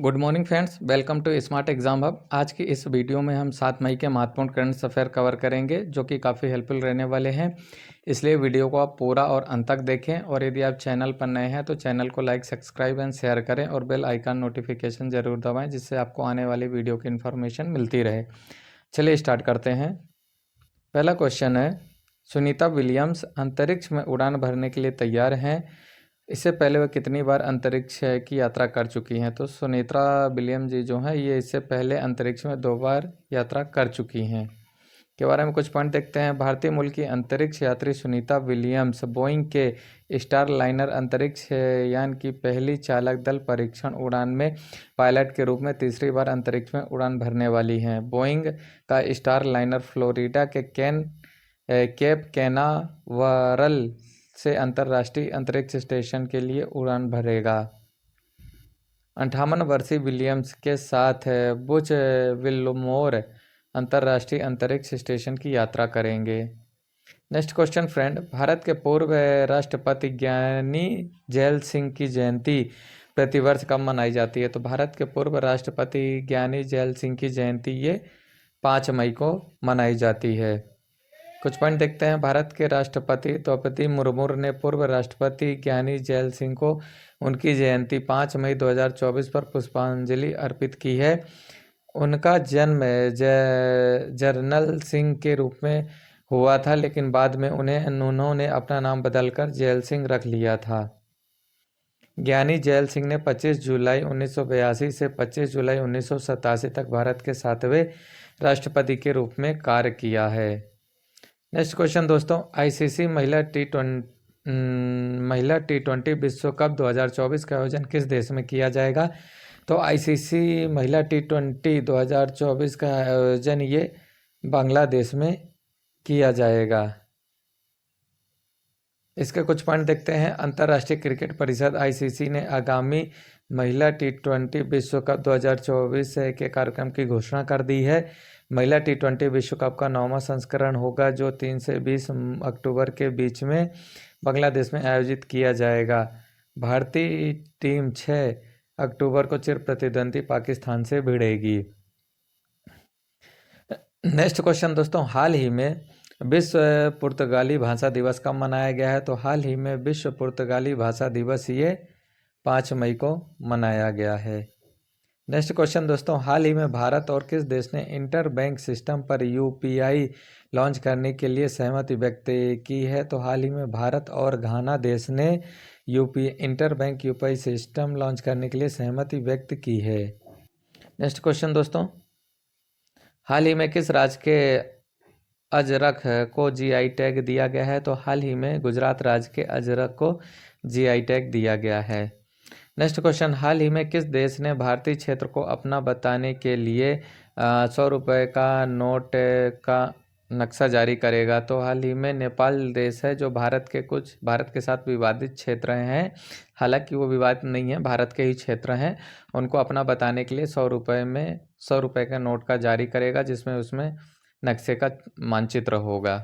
Good morning friends, welcome to smart exam hub. आज की इस वीडियो में हम 7 मई के महत्वपूर्ण करंट अफेयर कवर करेंगे जो कि काफ़ी हेल्पफुल रहने वाले हैं। इसलिए वीडियो को आप पूरा और अंत तक देखें और यदि आप चैनल पर नए हैं तो चैनल को लाइक, सब्सक्राइब एंड शेयर करें और बेल आइकन नोटिफिकेशन ज़रूर दबाएं जिससे आपको आने वाली वीडियो की इन्फॉर्मेशन मिलती रहे। चलिए स्टार्ट करते हैं। पहला क्वेश्चन है, सुनीता विलियम्स अंतरिक्ष में उड़ान भरने के लिए तैयार हैं। इससे पहले वह कितनी बार अंतरिक्ष की यात्रा कर चुकी हैं? तो सुनीता विलियम्स जी जो हैं ये इससे पहले अंतरिक्ष में 2 बार यात्रा कर चुकी हैं। के बारे में कुछ पॉइंट देखते हैं। भारतीय मूल की अंतरिक्ष यात्री सुनीता विलियम्स बोइंग के स्टार लाइनर अंतरिक्ष यान की पहली चालक दल परीक्षण उड़ान में पायलट के रूप में तीसरी बार अंतरिक्ष में उड़ान भरने वाली हैं। बोइंग का स्टार लाइनर फ्लोरिडा के केप कैनावरल से अंतर्राष्ट्रीय अंतरिक्ष स्टेशन के लिए उड़ान भरेगा। 58 वर्षीय विलियम्स के साथ बुच विल्मोर अंतर्राष्ट्रीय अंतरिक्ष स्टेशन की यात्रा करेंगे। नेक्स्ट क्वेश्चन फ्रेंड, भारत के पूर्व राष्ट्रपति ज्ञानी जैल सिंह की जयंती प्रतिवर्ष कब मनाई जाती है? तो भारत के पूर्व राष्ट्रपति ज्ञानी जैल सिंह की जयंती ये 5 मई को मनाई जाती है। कुछ पॉइंट देखते हैं। भारत के राष्ट्रपति द्रौपदी मुर्मू ने पूर्व राष्ट्रपति ज्ञानी जैल सिंह को उनकी जयंती 5 मई 2024 पर पुष्पांजलि अर्पित की है। उनका जन्म जरनल सिंह के रूप में हुआ था, लेकिन बाद में उन्होंने अपना नाम बदलकर जैल सिंह रख लिया था। ज्ञानी जैल सिंह ने 25 जुलाई 1982 से 25 जुलाई 1987 तक भारत के 7वें राष्ट्रपति के रूप में कार्य किया है। नेक्स्ट क्वेश्चन दोस्तों, आईसीसी महिला टी20 विश्व कप 2024 का आयोजन किस देश में किया जाएगा? तो आईसीसी महिला टी20 2024 का आयोजन ये बांग्लादेश में किया जाएगा। इसके कुछ पॉइंट देखते हैं। अंतर्राष्ट्रीय क्रिकेट परिषद आईसीसी ने आगामी महिला टी20 विश्व कप 2024 के कार्यक्रम की घोषणा कर दी है। महिला टी20 विश्व कप का 9वां संस्करण होगा जो 3 से 20 अक्टूबर के बीच में बांग्लादेश में आयोजित किया जाएगा। भारतीय टीम 6 अक्टूबर को चिर प्रतिद्वंदी पाकिस्तान से भिड़ेगी। नेक्स्ट क्वेश्चन दोस्तों, हाल ही में विश्व पुर्तगाली भाषा दिवस कब मनाया गया है? तो हाल ही में विश्व पुर्तगाली भाषा दिवस ये 5 मई को मनाया गया है। नेक्स्ट क्वेश्चन दोस्तों, हाल ही में भारत और किस देश ने इंटर बैंक सिस्टम पर यूपीआई लॉन्च करने के लिए सहमति व्यक्त की है? तो हाल ही में भारत और घाना देश ने inter bank UPI system launch करने के लिए सहमति व्यक्त की है। नेक्स्ट क्वेश्चन दोस्तों, हाल ही में किस राज्य के अजरक को जीआई टैग दिया गया है? तो हाल ही में गुजरात राज्य के अजरक को जीआई टैग दिया गया है। नेक्स्ट क्वेश्चन, हाल ही में किस देश ने भारतीय क्षेत्र को अपना बताने के लिए 100 रुपये का नोट का नक्शा जारी करेगा? तो हाल ही में नेपाल देश है जो भारत के साथ विवादित क्षेत्र हैं, हालांकि वो विवादित नहीं है, भारत के ही क्षेत्र हैं, उनको अपना बताने के लिए 100 रुपये का नोट का जारी करेगा जिसमें उसमें नक्शे का मानचित्र होगा।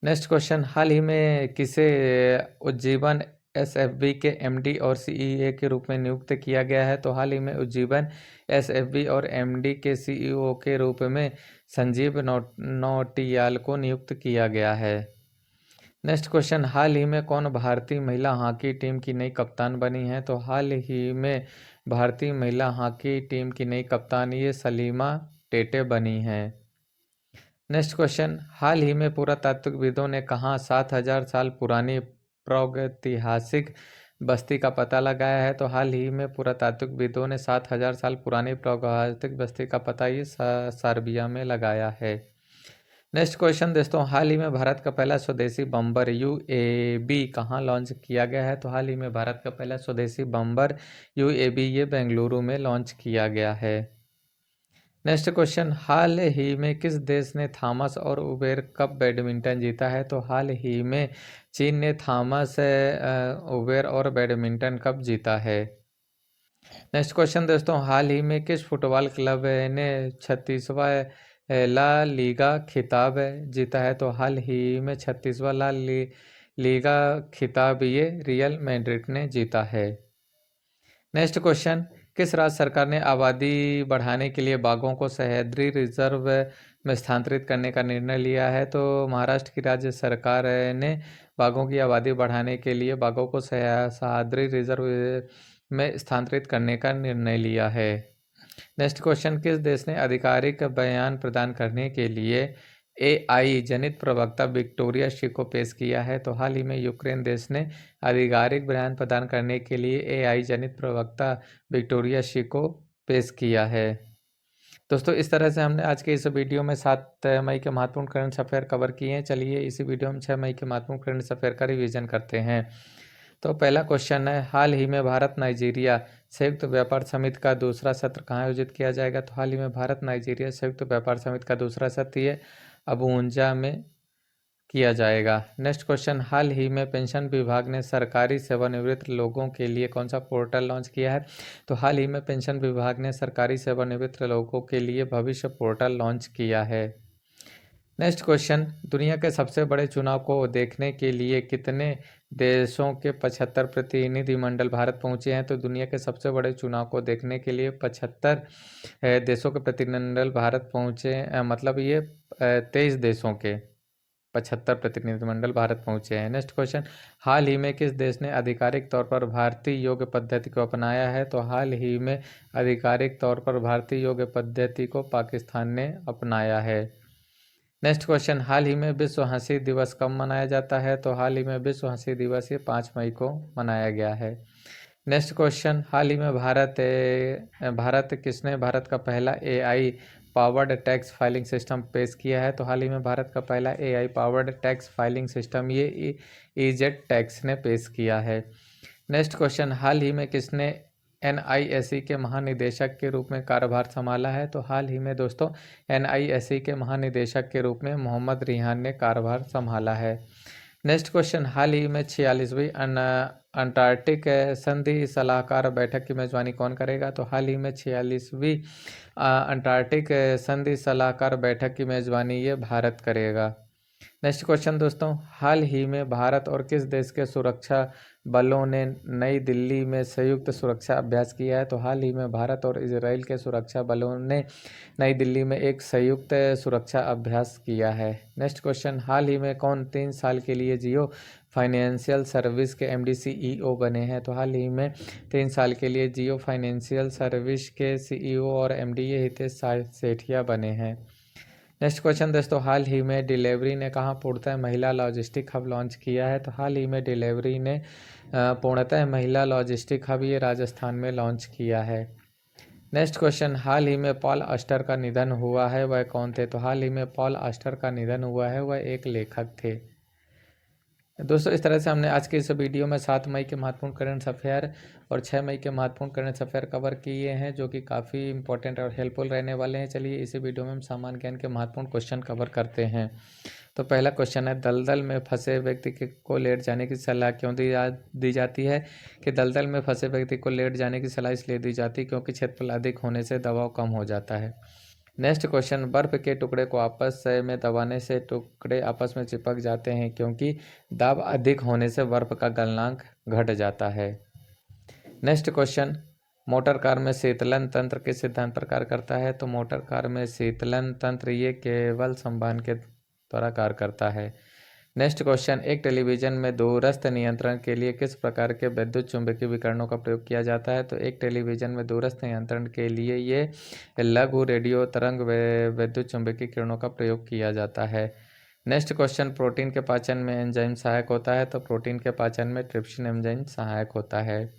नेक्स्ट क्वेश्चन, हाल ही में किसे उज्जीवन एसएफबी के एमडी और सीईओ के रूप में नियुक्त किया गया है? तो हाल ही में उज्जीवन एसएफबी और एमडी के सीईओ के रूप में संजीव नौटियाल को नियुक्त किया गया है। नेक्स्ट क्वेश्चन, हाल ही में कौन भारतीय महिला हॉकी टीम की नई कप्तान बनी है? तो हाल ही में भारतीय महिला हॉकी टीम की नई कप्तान ये सलीमा टेटे बनी है। नेक्स्ट क्वेश्चन, हाल ही में पुरातात्विकविदों ने कहाँ 7000 साल पुरानी प्रागैतिहासिक बस्ती का पता लगाया है? तो हाल ही में पुरातात्विकविदों ने 7000 साल पुरानी प्रागैतिहासिक बस्ती का पता ये सर्बिया में लगाया है। नेक्स्ट क्वेश्चन दोस्तों, हाल ही में भारत का पहला स्वदेशी बम्बर यूएवी कहाँ लॉन्च किया गया है? तो हाल ही में भारत का पहला स्वदेशी बम्बर यूएवी ये बेंगलुरु में लॉन्च किया गया है। नेक्स्ट क्वेश्चन, हाल ही में किस देश ने थॉमस और उबेर कप बैडमिंटन जीता है? तो हाल ही में चीन ने थॉमस उबेर और बैडमिंटन कप जीता है। नेक्स्ट क्वेश्चन दोस्तों, हाल ही में किस फुटबॉल क्लब ने 36वां ला लीगा खिताब जीता है? तो हाल ही में 36वां लीगा खिताब ये रियल मैड्रिड ने जीता है। नेक्स्ट क्वेश्चन, किस राज्य सरकार ने आबादी बढ़ाने के लिए बाघों को सह्याद्री रिजर्व में स्थानांतरित करने का निर्णय लिया है? तो महाराष्ट्र की राज्य सरकार ने बाघों की आबादी बढ़ाने के लिए बाघों को सह्याद्री रिजर्व में स्थानांतरित करने का निर्णय लिया है। नेक्स्ट क्वेश्चन, किस देश ने आधिकारिक बयान प्रदान करने के लिए एआई जनित प्रवक्ता विक्टोरिया शी को पेश किया है? तो हाल ही में यूक्रेन देश ने आधिकारिक बयान प्रदान करने के लिए एआई जनित प्रवक्ता विक्टोरिया शी को पेश किया है। दोस्तों, इस तरह से हमने आज के इस वीडियो में 7 मई के महत्वपूर्ण करंट अफेयर कवर किए हैं। चलिए इसी वीडियो में 6 मई के महत्वपूर्ण करंट अफेयर का रिवीजन करते हैं। तो पहला क्वेश्चन है, हाल ही में भारत नाइजीरिया संयुक्त व्यापार समिति का दूसरा सत्र कहाँ आयोजित किया जाएगा? तो हाल ही में भारत नाइजीरिया संयुक्त व्यापार समिति का दूसरा सत्र ये अबुजा में किया जाएगा। नेक्स्ट क्वेश्चन, हाल ही में पेंशन विभाग ने सरकारी सेवानिवृत्त लोगों के लिए कौन सा पोर्टल लॉन्च किया है? तो हाल ही में पेंशन विभाग ने सरकारी सेवानिवृत्त लोगों के लिए भविष्य पोर्टल लॉन्च किया है। नेक्स्ट क्वेश्चन, दुनिया के सबसे बड़े चुनाव को देखने के लिए कितने देशों के 75 प्रतिनिधिमंडल भारत पहुंचे हैं? तो दुनिया के सबसे बड़े चुनाव को देखने के लिए 75 देशों के प्रतिनिधिमंडल भारत पहुंचे, मतलब ये 23 देशों के 75 प्रतिनिधिमंडल भारत पहुंचे हैं। नेक्स्ट क्वेश्चन, हाल ही में किस देश ने आधिकारिक तौर पर भारतीय योग पद्धति को अपनाया है? तो हाल ही में आधिकारिक तौर पर भारतीय योग पद्धति को पाकिस्तान ने अपनाया है। नेक्स्ट क्वेश्चन, हाल ही में विश्व हंसी दिवस कब मनाया जाता है? तो हाल ही में विश्व हंसी दिवस ये 5 मई को मनाया गया है। नेक्स्ट क्वेश्चन, हाल ही में भारत का पहला AI powered tax filing system पेश किया है? तो हाल ही में भारत का पहला AI powered tax filing system ये ईजेट टैक्स ने पेश किया है। नेक्स्ट क्वेश्चन, हाल ही में किसने एनआईएसई के महानिदेशक के रूप में कार्यभार संभाला है? तो हाल ही में दोस्तों एनआईएसई के महानिदेशक के रूप में मोहम्मद रिहान ने कार्यभार संभाला है। नेक्स्ट क्वेश्चन, हाल ही में 46वीं अंटार्कटिक संधि सलाहकार बैठक की मेजबानी कौन करेगा? तो हाल ही में 46वीं अंटार्कटिक संधि सलाहकार बैठक की मेजबानी ये भारत करेगा। नेक्स्ट क्वेश्चन दोस्तों, हाल ही में भारत और किस देश के सुरक्षा बलों ने नई दिल्ली में संयुक्त सुरक्षा अभ्यास किया है? तो हाल ही में भारत और इजराइल के सुरक्षा बलों ने नई दिल्ली में एक संयुक्त सुरक्षा अभ्यास किया है। नेक्स्ट क्वेश्चन, हाल ही में कौन 3 साल के लिए जियो फाइनेंशियल सर्विस के एमडी सीईओ बने हैं? तो हाल ही में 3 साल के लिए जियो फाइनेंशियल सर्विस के सीईओ और एमडी ये हितेश सेठिया बने हैं। नेक्स्ट क्वेश्चन दोस्तों, हाल ही में डिलीवरी ने कहाँ पूर्णतः महिला लॉजिस्टिक हब लॉन्च किया है? तो हाल ही में डिलीवरी ने पूर्णतः महिला लॉजिस्टिक हब ये राजस्थान में लॉन्च किया है। नेक्स्ट क्वेश्चन, हाल ही में पॉल ऑस्टर का निधन हुआ है, वह कौन थे? तो हाल ही में पॉल ऑस्टर का निधन हुआ है, वह एक लेखक थे। दोस्तों, इस तरह से हमने आज के इस वीडियो में 7 मई के महत्वपूर्ण करंट अफेयर और 6 मई के महत्वपूर्ण करंट अफेयर कवर किए हैं, जो कि काफ़ी इंपॉर्टेंट और हेल्पफुल रहने वाले हैं। चलिए इसी वीडियो में हम सामान्य ज्ञान के महत्वपूर्ण क्वेश्चन कवर करते हैं। तो पहला क्वेश्चन है, दलदल में फंसे व्यक्ति को लेट जाने की सलाह क्यों दी जाती है? कि दलदल में फंसे व्यक्ति को लेट जाने की सलाह इसलिए दी जाती है क्योंकि क्षेत्रफल अधिक होने से दबाव कम हो जाता है। नेक्स्ट क्वेश्चन, बर्फ के टुकड़े को आपस में दबाने से टुकड़े आपस में चिपक जाते हैं क्योंकि दाब अधिक होने से बर्फ का गलनांक घट जाता है। नेक्स्ट क्वेश्चन, मोटर कार में शीतलन तंत्र किस सिद्धांत पर कार्य करता है? तो मोटर कार में शीतलन तंत्र ये केवल संवहन के द्वारा कार्य करता है। नेक्स्ट क्वेश्चन, एक टेलीविजन में दूरस्थ नियंत्रण के लिए किस प्रकार के विद्युत चुंबकीय विकिरणों का प्रयोग किया जाता है? तो एक टेलीविजन में दूरस्थ नियंत्रण के लिए ये लघु रेडियो तरंग विद्युत चुंबकीय किरणों का प्रयोग किया जाता है। नेक्स्ट क्वेश्चन, प्रोटीन के पाचन में एंजाइम सहायक होता है? तो प्रोटीन के पाचन में ट्रिप्सिन एंजाइम सहायक होता है।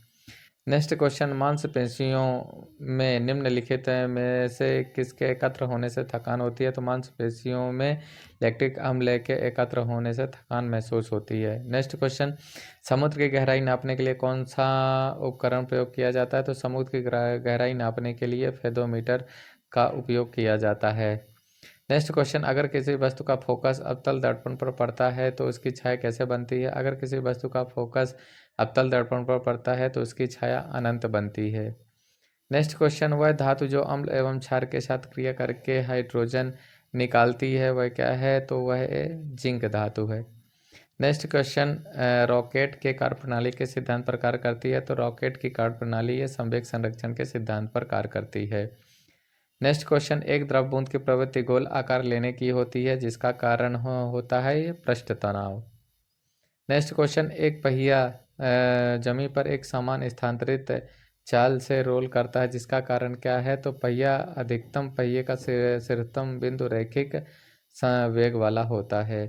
नेक्स्ट क्वेश्चन, मांसपेशियों में निम्नलिखित में से किसके एकत्र होने से थकान होती है? तो मांसपेशियों में लैक्टिक अम्ल के एकत्र होने से थकान महसूस होती है। नेक्स्ट क्वेश्चन, समुद्र की गहराई नापने के लिए कौन सा उपकरण प्रयोग किया जाता है? तो समुद्र की गहराई नापने के लिए फेदोमीटर का उपयोग किया जाता है। नेक्स्ट क्वेश्चन, अगर किसी वस्तु का फोकस अवतल दर्पण पर पड़ता है तो उसकी छाया कैसे बनती है? अगर किसी वस्तु का फोकस अवतल दर्पण पर पड़ता है तो उसकी छाया अनंत बनती है। नेक्स्ट क्वेश्चन, वह धातु जो अम्ल एवं क्षार के साथ क्रिया करके हाइड्रोजन निकालती है वह क्या है? तो वह जिंक धातु है। नेक्स्ट क्वेश्चन, रॉकेट के कार्यप्रणाली के सिद्धांत पर कार्य करती है। तो रॉकेट की कार्यप्रणाली ये संवेग संरक्षण के सिद्धांत पर कार्य करती है। नेक्स्ट क्वेश्चन, एक द्रव बूंद की प्रवृत्ति गोल आकार लेने की होती है, जिसका कारण होता है ये पृष्ठ तनाव। नेक्स्ट क्वेश्चन, एक पहिया जमीन पर एक समान स्थानांतरित चाल से रोल करता है, जिसका कारण क्या है। तो पहिया अधिकतम पहिए का शीर्षतम बिंदु रैखिक वेग वाला होता है।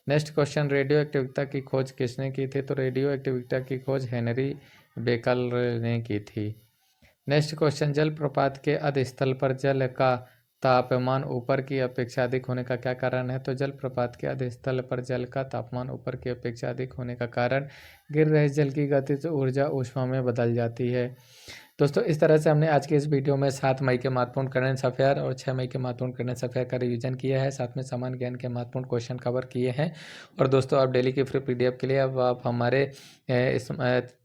नेक्स्ट क्वेश्चन, रेडियो एक्टिविटी की खोज किसने की थी। तो रेडियो एक्टिविटी की खोज हेनरी बेकल ने की थी। नेक्स्ट क्वेश्चन, जलप्रपात के अधस्थल पर जल का तापमान ऊपर की अपेक्षा अधिक होने का क्या कारण है। तो जलप्रपात के अधस्थल पर जल का तापमान ऊपर की अपेक्षा अधिक होने का कारण गिर रहे जल की गतिज ऊर्जा ऊष्मा में बदल जाती है। दोस्तों, इस तरह से हमने आज की इस वीडियो में 7 मई के महत्वपूर्ण करंट अफेयर और 6 मई के महत्वपूर्ण करंट अफेयर का रिवीजन किया है, साथ में सामान्य ज्ञान के महत्वपूर्ण क्वेश्चन कवर किए हैं। और दोस्तों, आप डेली की फ्री पीडीएफ के लिए अब आप हमारे इस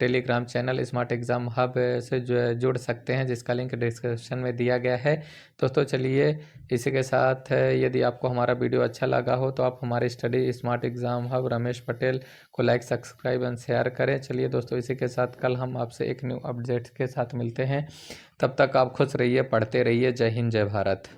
Telegram channel smart exam hub से जुड़ सकते हैं, जिसका लिंक डिस्क्रिप्शन में दिया गया है। दोस्तों, चलिए इसी के साथ यदि आपको हमारा वीडियो अच्छा लगा हो तो आप हमारे study smart exam hub Ramesh Patel को लाइक, सब्सक्राइब एंड शेयर करें। चलिए दोस्तों, इसी के साथ कल हम आपसे एक न्यू अपडेट के साथ मिलते हैं। तब तक आप खुश रहिए, पढ़ते रहिए। जय हिंद, जय भारत।